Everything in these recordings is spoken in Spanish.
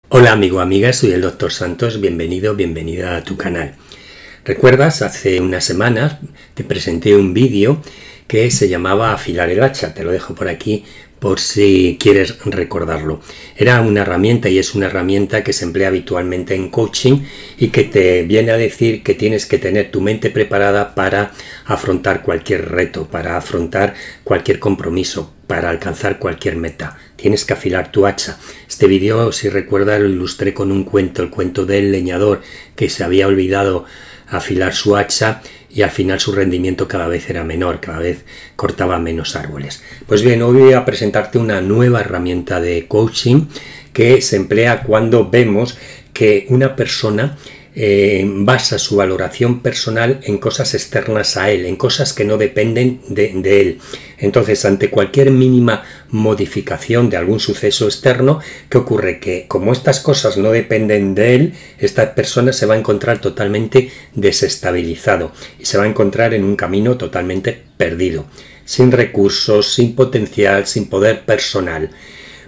Hola amigo, amiga, soy el Dr. Santos, bienvenido, bienvenida a tu canal. ¿Recuerdas? Hace unas semanas te presenté un vídeo que se llamaba Afilar el hacha, te lo dejo por aquí por si quieres recordarlo. Era una herramienta y es una herramienta que se emplea habitualmente en coaching y que te viene a decir que tienes que tener tu mente preparada para afrontar cualquier reto, para afrontar cualquier compromiso, para alcanzar cualquier meta. Tienes que afilar tu hacha. Este vídeo, si recuerdas, lo ilustré con un cuento, el cuento del leñador que se había olvidado afilar su hacha y al final su rendimiento cada vez era menor, cada vez cortaba menos árboles. Pues bien, hoy voy a presentarte una nueva herramienta de coaching que se emplea cuando vemos que una persona basa su valoración personal en cosas externas a él, en cosas que no dependen de él. Entonces, ante cualquier mínima modificación de algún suceso externo, ¿qué ocurre? Que como estas cosas no dependen de él, esta persona se va a encontrar totalmente desestabilizado y se va a encontrar en un camino totalmente perdido, sin recursos, sin potencial, sin poder personal.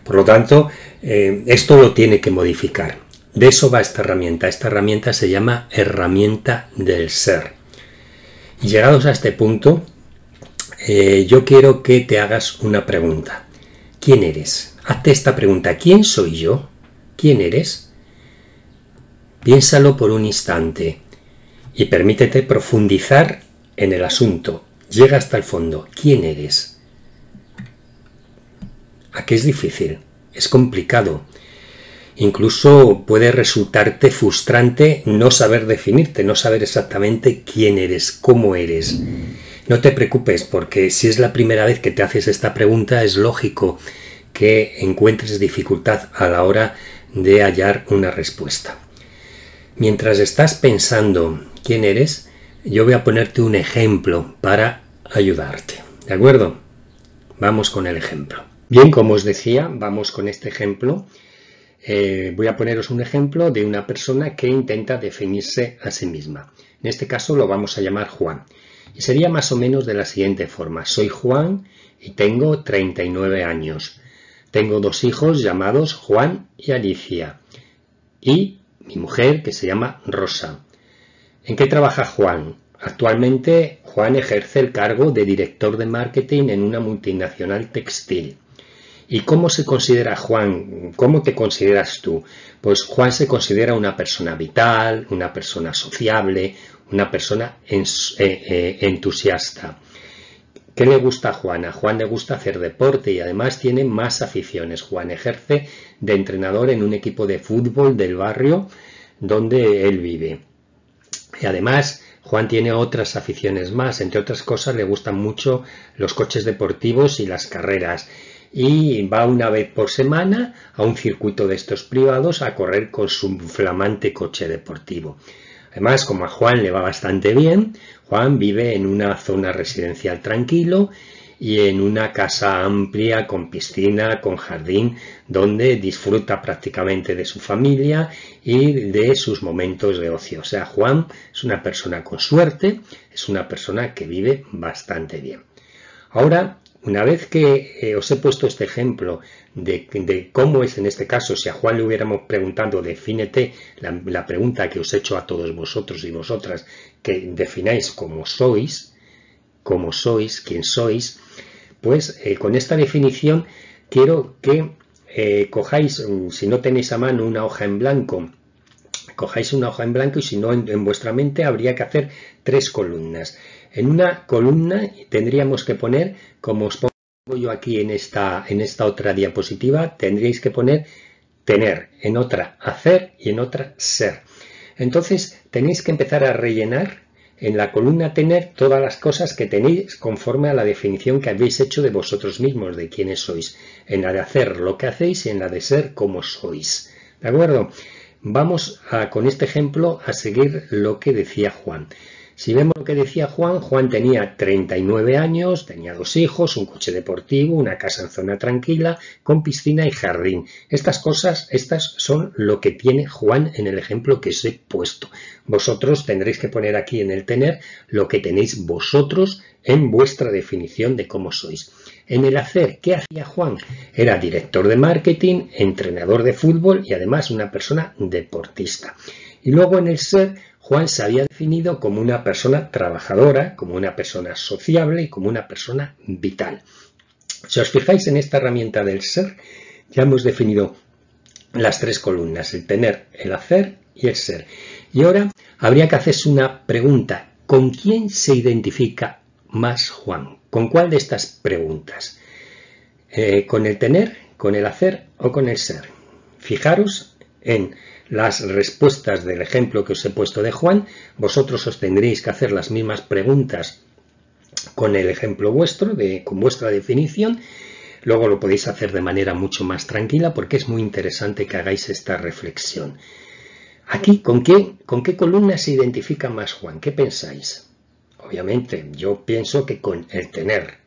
Por lo tanto, esto lo tiene que modificar. De eso va esta herramienta. Esta herramienta se llama herramienta del ser. Y llegados a este punto, yo quiero que te hagas una pregunta. ¿Quién eres? Hazte esta pregunta. ¿Quién soy yo? ¿Quién eres? Piénsalo por un instante y permítete profundizar en el asunto. Llega hasta el fondo. ¿Quién eres? ¿A qué es difícil? Es complicado. Incluso puede resultarte frustrante no saber definirte, no saber exactamente quién eres, cómo eres. No te preocupes, porque si es la primera vez que te haces esta pregunta, es lógico que encuentres dificultad a la hora de hallar una respuesta. Mientras estás pensando quién eres, yo voy a ponerte un ejemplo para ayudarte. ¿De acuerdo? Vamos con el ejemplo. Bien, como os decía, vamos con este ejemplo. Voy a poneros un ejemplo de una persona que intenta definirse a sí misma. En este caso lo vamos a llamar Juan. Y sería más o menos de la siguiente forma. Soy Juan y tengo 39 años. Tengo dos hijos llamados Juan y Alicia. Y mi mujer, que se llama Rosa. ¿En qué trabaja Juan? Actualmente Juan ejerce el cargo de director de marketing en una multinacional textil. ¿Y cómo se considera Juan? ¿Cómo te consideras tú? Pues Juan se considera una persona vital, una persona sociable, una persona entusiasta. ¿Qué le gusta a Juan? A Juan le gusta hacer deporte y además tiene más aficiones. Juan ejerce de entrenador en un equipo de fútbol del barrio donde él vive. Y además Juan tiene otras aficiones más. Entre otras cosas le gustan mucho los coches deportivos y las carreras. Y va una vez por semana a un circuito de estos privados a correr con su flamante coche deportivo. Además, como a Juan le va bastante bien, Juan vive en una zona residencial tranquilo y en una casa amplia con piscina, con jardín, donde disfruta prácticamente de su familia y de sus momentos de ocio. O sea, Juan es una persona con suerte, es una persona que vive bastante bien. Ahora, una vez que os he puesto este ejemplo de cómo es en este caso, si a Juan le hubiéramos preguntado, defínete, la pregunta que os he hecho a todos vosotros y vosotras, que defináis cómo sois, quién sois, pues con esta definición quiero que cojáis, si no tenéis a mano una hoja en blanco, cojáis una hoja en blanco y si no en vuestra mente habría que hacer 3 columnas. En una columna tendríamos que poner, como os pongo yo aquí en esta otra diapositiva, tendríais que poner tener, en otra hacer y en otra ser. Entonces tenéis que empezar a rellenar en la columna tener todas las cosas que tenéis conforme a la definición que habéis hecho de vosotros mismos, de quiénes sois. En la de hacer lo que hacéis y en la de ser cómo sois. ¿De acuerdo? Vamos con este ejemplo a seguir lo que decía Juan. Si vemos lo que decía Juan, Juan tenía 39 años, tenía 2 hijos, un coche deportivo, una casa en zona tranquila, con piscina y jardín. Estas son lo que tiene Juan en el ejemplo que os he puesto. Vosotros tendréis que poner aquí en el tener lo que tenéis vosotros en vuestra definición de cómo sois. En el hacer, ¿qué hacía Juan? Era director de marketing, entrenador de fútbol y además una persona deportista. Y luego en el ser, Juan se había definido como una persona trabajadora, como una persona sociable y como una persona vital. Si os fijáis en esta herramienta del ser, ya hemos definido las 3 columnas, el tener, el hacer y el ser. Y ahora habría que hacerse una pregunta: ¿con quién se identifica más Juan? ¿Con cuál de estas preguntas? ¿Con el tener, con el hacer o con el ser? Fijaros en las respuestas del ejemplo que os he puesto de Juan. Vosotros os tendréis que hacer las mismas preguntas con el ejemplo vuestro, con vuestra definición. Luego lo podéis hacer de manera mucho más tranquila porque es muy interesante que hagáis esta reflexión. Aquí, ¿con qué columna se identifica más Juan? ¿Qué pensáis? Obviamente, yo pienso que con el tener.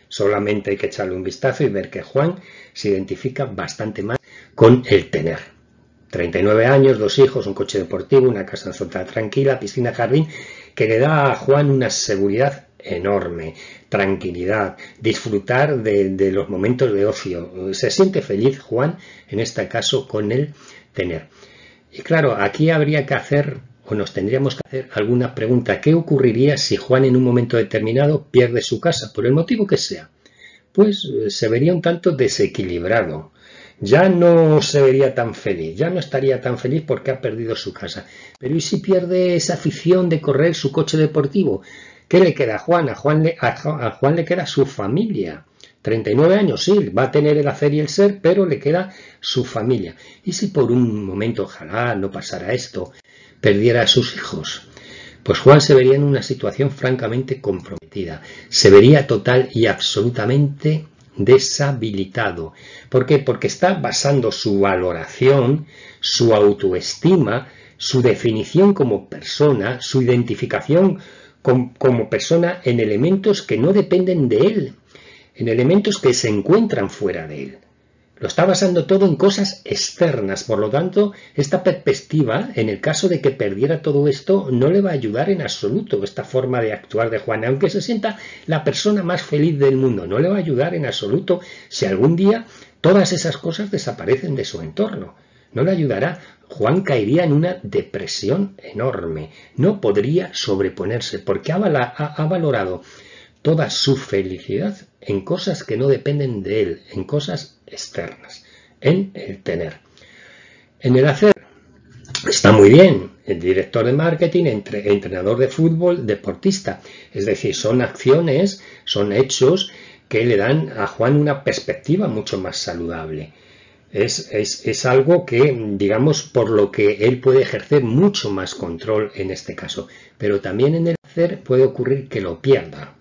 Solamente hay que echarle un vistazo y ver que Juan se identifica bastante más con el tener. 39 años, 2 hijos, un coche deportivo, una casa en zona tranquila, piscina, jardín, que le da a Juan una seguridad enorme, tranquilidad, disfrutar de los momentos de ocio. Se siente feliz Juan, en este caso, con el tener. Y claro, aquí habría que hacer, o nos tendríamos que hacer alguna pregunta. ¿Qué ocurriría si Juan en un momento determinado pierde su casa, por el motivo que sea? Pues se vería un tanto desequilibrado. Ya no se vería tan feliz, ya no estaría tan feliz porque ha perdido su casa. Pero ¿y si pierde esa afición de correr su coche deportivo? ¿Qué le queda a Juan? A Juan le queda su familia. 39 años, sí, va a tener el hacer y el ser, pero le queda su familia. ¿Y si por un momento, ojalá no pasara esto, perdiera a sus hijos? Pues Juan se vería en una situación francamente comprometida. Se vería total y absolutamente deshabilitado. ¿Por qué? Porque está basando su valoración, su autoestima, su definición como persona, su identificación como persona en elementos que no dependen de él, en elementos que se encuentran fuera de él. Lo está basando todo en cosas externas, por lo tanto, esta perspectiva, en el caso de que perdiera todo esto, no le va a ayudar en absoluto esta forma de actuar de Juan, aunque se sienta la persona más feliz del mundo, no le va a ayudar en absoluto si algún día todas esas cosas desaparecen de su entorno. No le ayudará. Juan caería en una depresión enorme, no podría sobreponerse, porque ha valorado toda su felicidad en cosas que no dependen de él, en cosas externas, en el tener. En el hacer está muy bien, el director de marketing, entrenador de fútbol, deportista, es decir, son acciones, son hechos que le dan a Juan una perspectiva mucho más saludable. Es algo que, digamos, por lo que él puede ejercer mucho más control en este caso, pero también en el hacer puede ocurrir que lo pierda.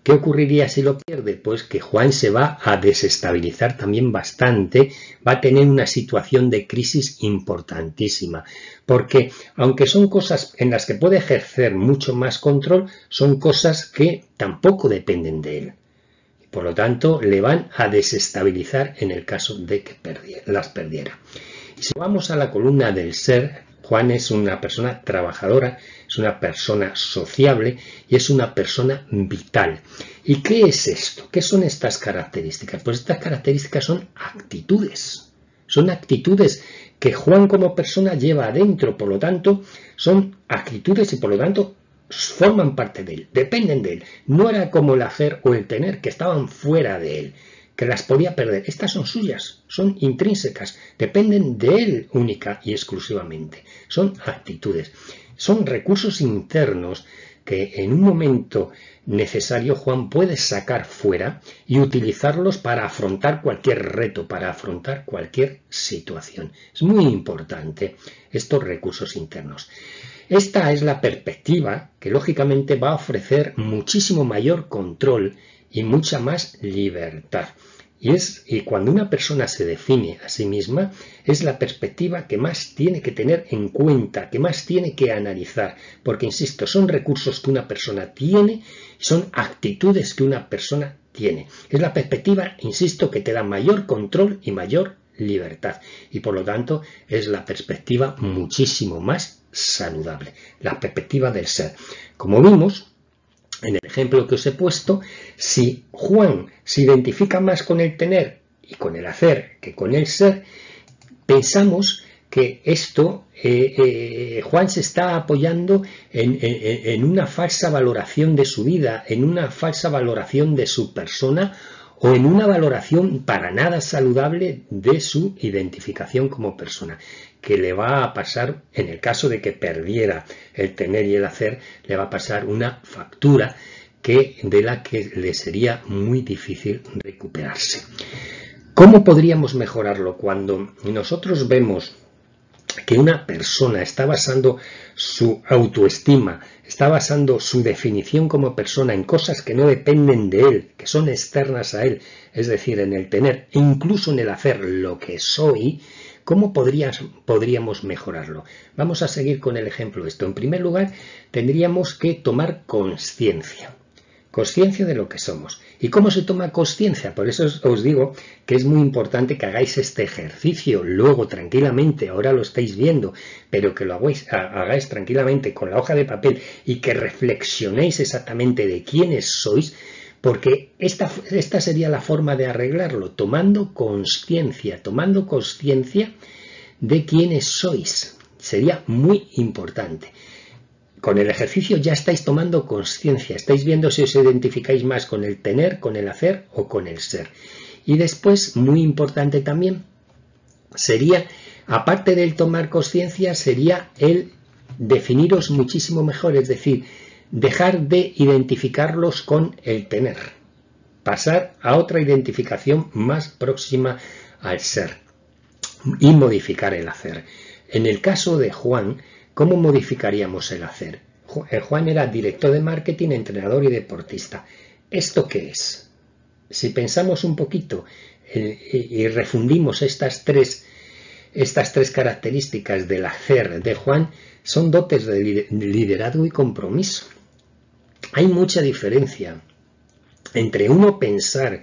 ¿Qué ocurriría si lo pierde? Pues que Juan se va a desestabilizar también bastante, va a tener una situación de crisis importantísima, porque aunque son cosas en las que puede ejercer mucho más control, son cosas que tampoco dependen de él. Por lo tanto, le van a desestabilizar en el caso de que las perdiera. Y si vamos a la columna del ser, Juan es una persona trabajadora, es una persona sociable y es una persona vital. ¿Y qué es esto? ¿Qué son estas características? Pues estas características son actitudes. Son actitudes que Juan como persona lleva adentro, por lo tanto, son actitudes y por lo tanto forman parte de él, dependen de él. No era como el hacer o el tener, que estaban fuera de él, que las podía perder. Estas son suyas, son intrínsecas, dependen de él única y exclusivamente. Son actitudes, son recursos internos que en un momento necesario Juan puede sacar fuera y utilizarlos para afrontar cualquier reto, para afrontar cualquier situación. Es muy importante estos recursos internos. Esta es la perspectiva que lógicamente va a ofrecer muchísimo mayor control y mucha más libertad. Y cuando una persona se define a sí misma, es la perspectiva que más tiene que tener en cuenta, que más tiene que analizar, porque, insisto, son recursos que una persona tiene, son actitudes que una persona tiene. Es la perspectiva, insisto, que te da mayor control y mayor libertad, y por lo tanto es la perspectiva muchísimo más saludable, la perspectiva del ser. Como vimos en el ejemplo que os he puesto, si Juan se identifica más con el tener y con el hacer que con el ser, pensamos que esto, Juan se está apoyando en una falsa valoración de su vida, en una falsa valoración de su persona o en una valoración para nada saludable de su identificación como persona, que le va a pasar, en el caso de que perdiera el tener y el hacer, le va a pasar una factura de la que le sería muy difícil recuperarse. ¿Cómo podríamos mejorarlo? Cuando nosotros vemos que una persona está basando su autoestima, está basando su definición como persona en cosas que no dependen de él, que son externas a él, es decir, en el tener e incluso en el hacer lo que soy, ¿cómo podríamos mejorarlo? Vamos a seguir con el ejemplo de esto. En primer lugar, tendríamos que tomar conciencia de lo que somos. ¿Y cómo se toma conciencia? Por eso os digo que es muy importante que hagáis este ejercicio luego tranquilamente, ahora lo estáis viendo, pero que lo hagáis tranquilamente con la hoja de papel y que reflexionéis exactamente de quiénes sois, porque esta sería la forma de arreglarlo, tomando conciencia de quiénes sois. Sería muy importante. Con el ejercicio ya estáis tomando conciencia, estáis viendo si os identificáis más con el tener, con el hacer o con el ser. Y después, muy importante también, sería, aparte del tomar conciencia, sería el definiros muchísimo mejor, es decir, dejar de identificarlos con el tener, pasar a otra identificación más próxima al ser y modificar el hacer. En el caso de Juan, ¿cómo modificaríamos el hacer? Juan era director de marketing, entrenador y deportista. ¿Esto qué es? Si pensamos un poquito y refundimos estas tres características del hacer de Juan, son dotes de liderazgo y compromiso. Hay mucha diferencia entre uno pensar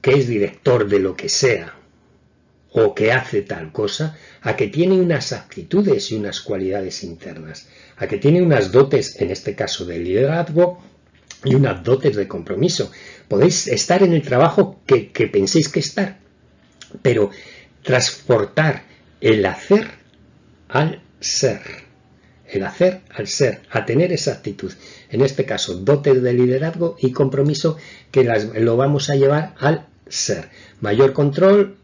que es director de lo que sea o que hace tal cosa, a que tiene unas actitudes y unas cualidades internas, a que tiene unas dotes, en este caso de liderazgo, y unas dotes de compromiso. Podéis estar en el trabajo que penséis que estar, pero transportar el hacer al ser, a tener esa actitud, en este caso dotes de liderazgo y compromiso, que lo vamos a llevar al ser. Mayor control.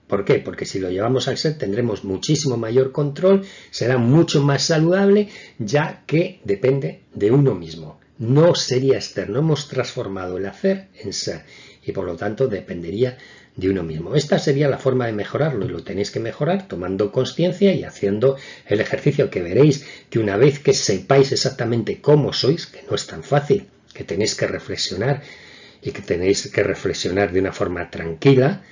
¿Por qué? Porque si lo llevamos al ser tendremos muchísimo mayor control, será mucho más saludable, ya que depende de uno mismo. No sería externo, hemos transformado el hacer en ser y por lo tanto dependería de uno mismo. Esta sería la forma de mejorarlo y lo tenéis que mejorar tomando conciencia y haciendo el ejercicio, que veréis que una vez que sepáis exactamente cómo sois, que no es tan fácil, que tenéis que reflexionar y que tenéis que reflexionar de una forma tranquila,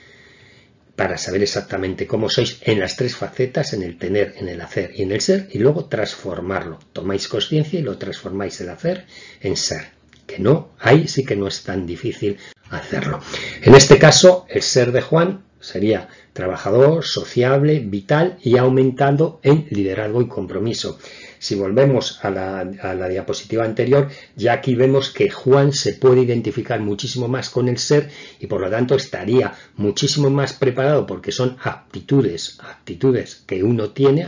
para saber exactamente cómo sois en las tres facetas, en el tener, en el hacer y en el ser, y luego transformarlo. Tomáis conciencia y lo transformáis el hacer en ser. Que no, ahí sí que no es tan difícil hacerlo. En este caso, el ser de Juan sería trabajador, sociable, vital y aumentando en liderazgo y compromiso. Si volvemos a la diapositiva anterior, ya aquí vemos que Juan se puede identificar muchísimo más con el ser y por lo tanto estaría muchísimo más preparado, porque son actitudes que uno tiene,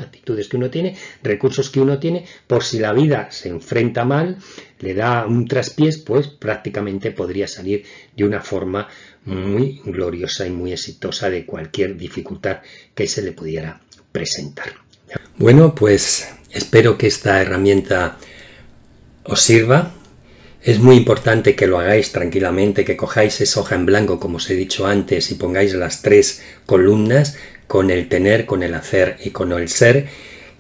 recursos que uno tiene, por si la vida se enfrenta mal, le da un traspiés, pues prácticamente podría salir de una forma muy gloriosa y muy exitosa de cualquier dificultad que se le pudiera presentar. Bueno, pues espero que esta herramienta os sirva. Es muy importante que lo hagáis tranquilamente, que cojáis esa hoja en blanco, como os he dicho antes, y pongáis las tres columnas con el tener, con el hacer y con el ser,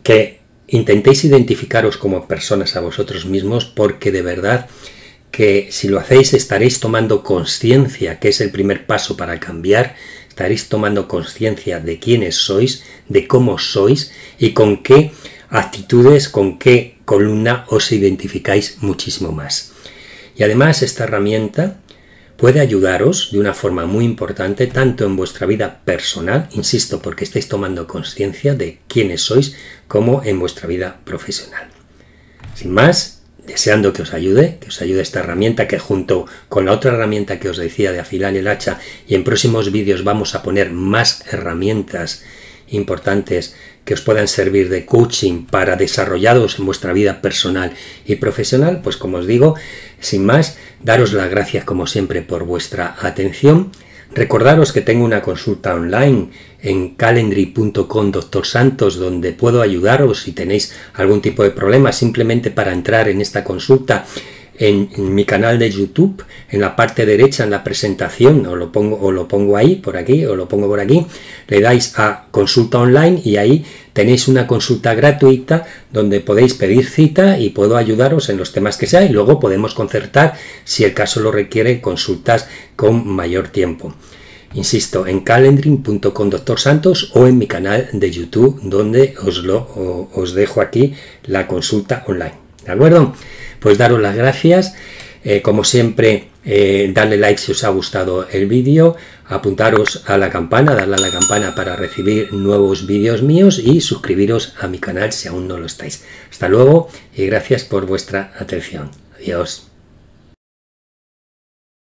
que intentéis identificaros como personas a vosotros mismos, porque de verdad que si lo hacéis estaréis tomando conciencia, que es el primer paso para cambiar. Estaréis tomando conciencia de quiénes sois, de cómo sois y con qué actitudes, con qué columna os identificáis muchísimo más. Y además esta herramienta puede ayudaros de una forma muy importante tanto en vuestra vida personal, insisto, porque estáis tomando conciencia de quiénes sois, como en vuestra vida profesional. Sin más, deseando que os ayude esta herramienta, que junto con la otra herramienta que os decía de afilar el hacha, y en próximos vídeos vamos a poner más herramientas importantes que os puedan servir de coaching para desarrollaros en vuestra vida personal y profesional, pues como os digo, sin más, daros las gracias como siempre por vuestra atención. Recordaros que tengo una consulta online en calendly.com Dr. Santos, donde puedo ayudaros si tenéis algún tipo de problema. Simplemente para entrar en esta consulta en mi canal de YouTube, en la parte derecha, en la presentación, os lo pongo ahí, por aquí, o lo pongo por aquí, le dais a consulta online y ahí tenéis una consulta gratuita donde podéis pedir cita y puedo ayudaros en los temas que sea, y luego podemos concertar, si el caso lo requiere, consultas con mayor tiempo. Insisto, en calendly.com Dr. Santos o en mi canal de YouTube, donde os dejo aquí la consulta online. ¿De acuerdo? Pues daros las gracias, como siempre, darle like si os ha gustado el vídeo, apuntaros a la campana, darle a la campana para recibir nuevos vídeos míos y suscribiros a mi canal si aún no lo estáis. Hasta luego y gracias por vuestra atención. Adiós.